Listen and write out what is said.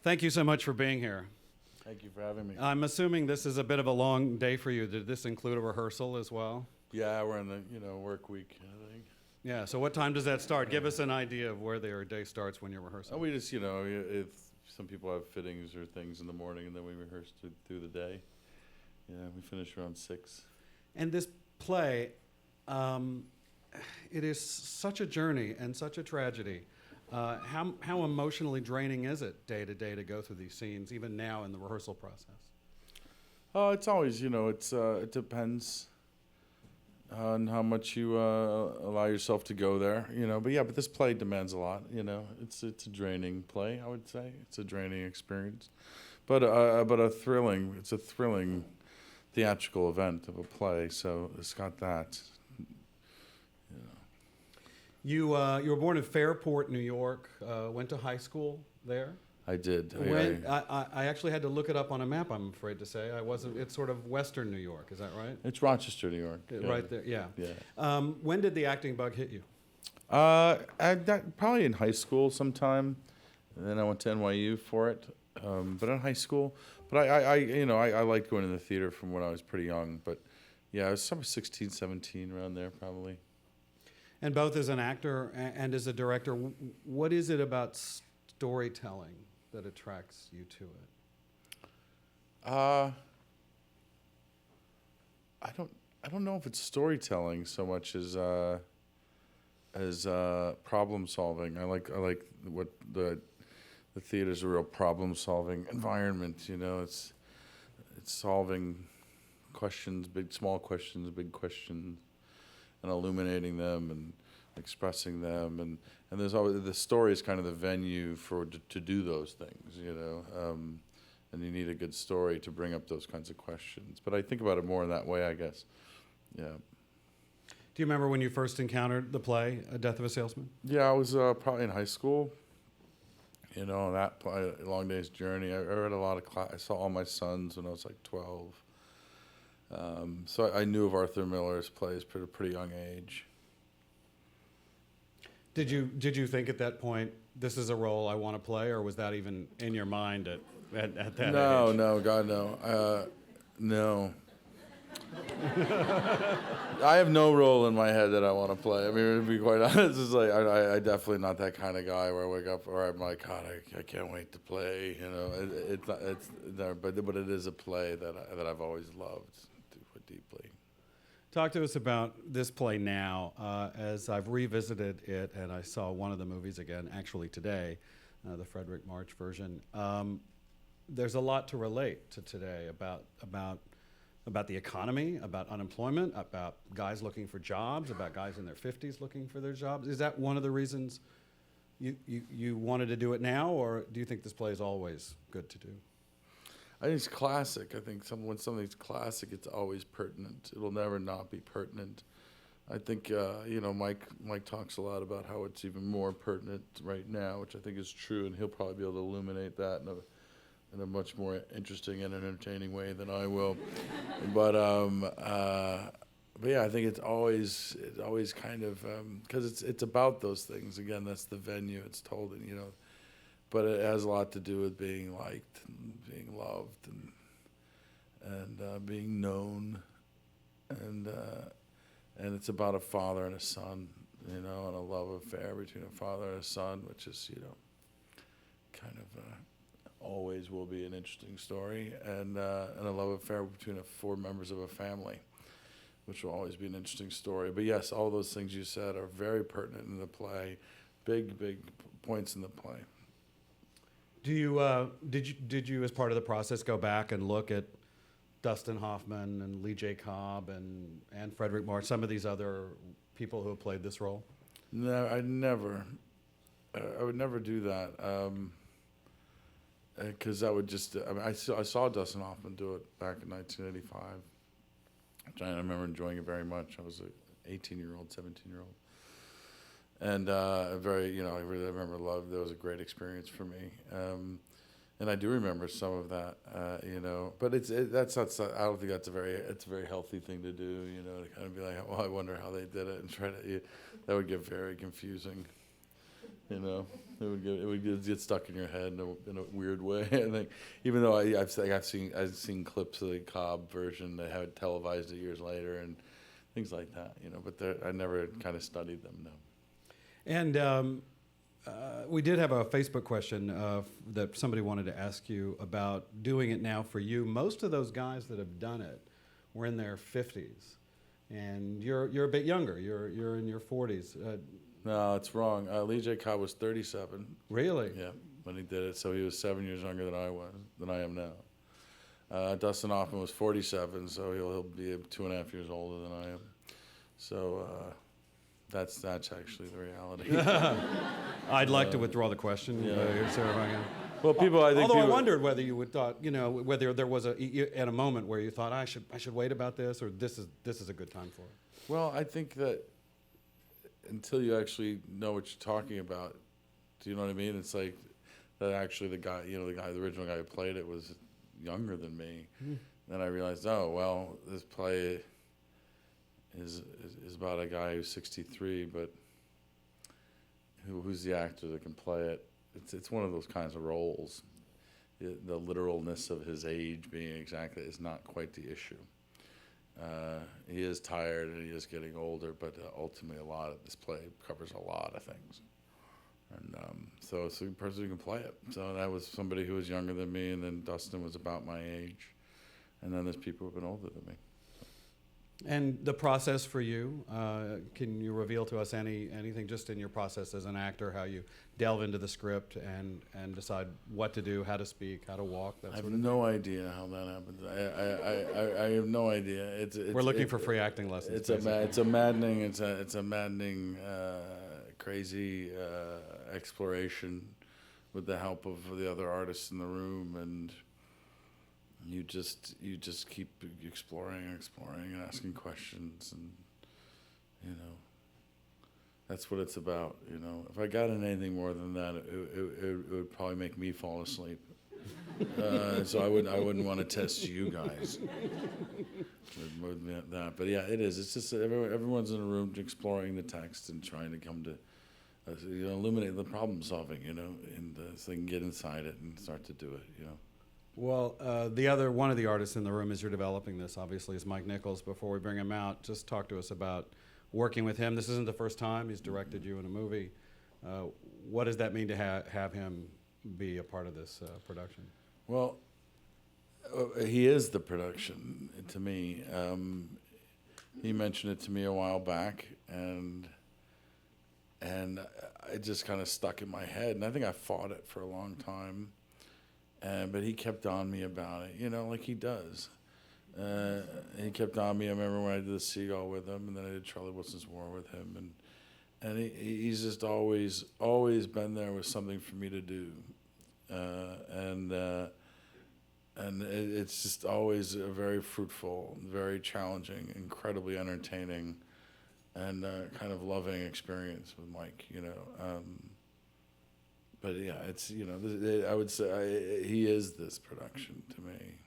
Thank you so much for being here. Thank you for having me. I'm assuming this is a bit of a long day for you. Did this include a rehearsal as well? Yeah, we're in the work week, I think. Yeah, so what time does that start? Give us an idea of where their day starts when you're rehearsing. We just, if some people have fittings or things in the morning, and then we rehearse through the day. Yeah, we finish around 6. And this play, it is such a journey and such a tragedy. How emotionally draining is it day to day to go through these scenes, even now in the rehearsal process? It's always, it depends on how much you allow yourself to go there, But this play demands a lot, It's a draining play, I would say. It's a draining experience, but a thrilling theatrical event of a play. So it's got that. You were born in Fairport, New York. Went to high school there. I did. I actually had to look it up on a map, I'm afraid to say. It's sort of Western New York, is that right? It's Rochester, New York. Right there, yeah. Yeah. When did the acting bug hit you? Probably in high school sometime. And then I went to NYU for it. But in high school. But I liked going to the theater from when I was pretty young. But yeah, I was somewhere 16, 17, around there probably. And both as an actor and as a director, what is it about storytelling that attracts you to it? I don't know if it's storytelling so much as problem solving. I like what the theater's a real problem solving environment. It's solving questions, small questions, big questions, and illuminating them and expressing them, and there's always the story is kind of the venue to do those things, and you need a good story to bring up those kinds of questions. But I think about it more in that way, I guess. Yeah. Do you remember when you first encountered the play, A Death of a Salesman? Yeah, I was probably in high school. That play, Long Day's Journey. I read a lot of I saw All My Sons when I was like 12. So I knew of Arthur Miller's plays at a pretty young age. Did you think at that point, this is a role I want to play, or was that even in your mind at that age? No, God, no. No. I have no role in my head that I want to play. I mean, to be quite honest, it's like I definitely not that kind of guy where I wake up or I'm like, God, I can't wait to play. It's but it is a play that I've always loved deeply. Talk to us about this play now. As I've revisited it and I saw one of the movies again, actually today, the Frederick March version. There's a lot to relate to today about the economy, about unemployment, about guys looking for jobs, about guys in their 50s looking for their jobs. Is that one of the reasons you wanted to do it now, or do you think this play is always good to do? I think it's classic. I think when something's classic, it's always pertinent. It'll never not be pertinent. I think, Mike talks a lot about how it's even more pertinent right now, which I think is true, and he'll probably be able to illuminate that in a much more interesting and entertaining way than I will. But yeah, I think it's always kind of, because it's about those things. Again, that's the venue it's told in, but it has a lot to do with being liked and being loved and being known, and it's about a father and a son, and a love affair between a father and a son, which is kind of always will be an interesting story, and a love affair between 4 members of a family, which will always be an interesting story. But yes, all those things you said are very pertinent in the play, big points in the play. Do you did you as part of the process go back and look at Dustin Hoffman and Lee J. Cobb and Frederick March, some of these other people who have played this role? No, I would never do that, because that would just. I saw Dustin Hoffman do it back in 1985, which I remember enjoying it very much. I was an 18-year-old, 17-year-old. And I really remember love. That was a great experience for me, and I do remember some of that, But that's not. I don't think it's a very healthy thing to do, to kind of be like, well, I wonder how they did it, and try to. That would get very confusing. You know, it would get stuck in your head in a weird way. I think, even though I've seen clips of the Cobb version. They have televised it years later and things like that. You know, but I never kind of studied them. No. And we did have a Facebook question that somebody wanted to ask you about doing it now for you. Most of those guys that have done it were in their 50s, and you're a bit younger. You're in your 40s. No, it's wrong. Lee J. Cobb was 37. Really? Yeah, when he did it. So he was 7 years younger than I am now. Dustin Hoffman was 47, so he'll be 2.5 years older than I am. So that's actually the reality. I'd like to withdraw the question. Yeah. Well, I wondered whether you would thought, whether there was at a moment where you thought I should wait about this, or this is a good time for it. Well, I think that until you actually know what you're talking about, do you know what I mean? It's like that actually the original guy who played it was younger than me. Mm. Then I realized, oh, well, this play is about a guy who's 63, but who's the actor that can play it? It's one of those kinds of roles. The literalness of his age being exactly is not quite the issue. He is tired and he is getting older, but ultimately a lot of this play covers a lot of things. And so it's a person who can play it. So that was somebody who was younger than me, and then Dustin was about my age. And then there's people who've been older than me. And the process for you, can you reveal to us anything just in your process as an actor, how you delve into the script and decide what to do, how to speak, how to walk? I have no idea how that happens. I have no idea. We're looking for free acting lessons. It's a maddening, crazy exploration with the help of the other artists in the room, and you just keep exploring and asking questions, and that's what it's about. If I got in anything more than that, it would probably make me fall asleep. So I wouldn't want to test you guys with more than that. But yeah, it is. It's just everyone's in a room exploring the text and trying to come to illuminate the problem solving. And so they can get inside it and start to do it. Well, one of the artists in the room as you're developing this, obviously, is Mike Nichols. Before we bring him out, just talk to us about working with him. This isn't the first time he's directed you in a movie. What does that mean to have him be a part of this production? Well, he is the production to me. He mentioned it to me a while back, and it just kind of stuck in my head. And I think I fought it for a long time. But he kept on me about it, like he does. He kept on me. I remember when I did The Seagull with him, and then I did Charlie Wilson's War with him, and he's just always been there with something for me to do, and it's just always a very fruitful, very challenging, incredibly entertaining, and kind of loving experience with Mike. But yeah, it's I would say he is this production to me.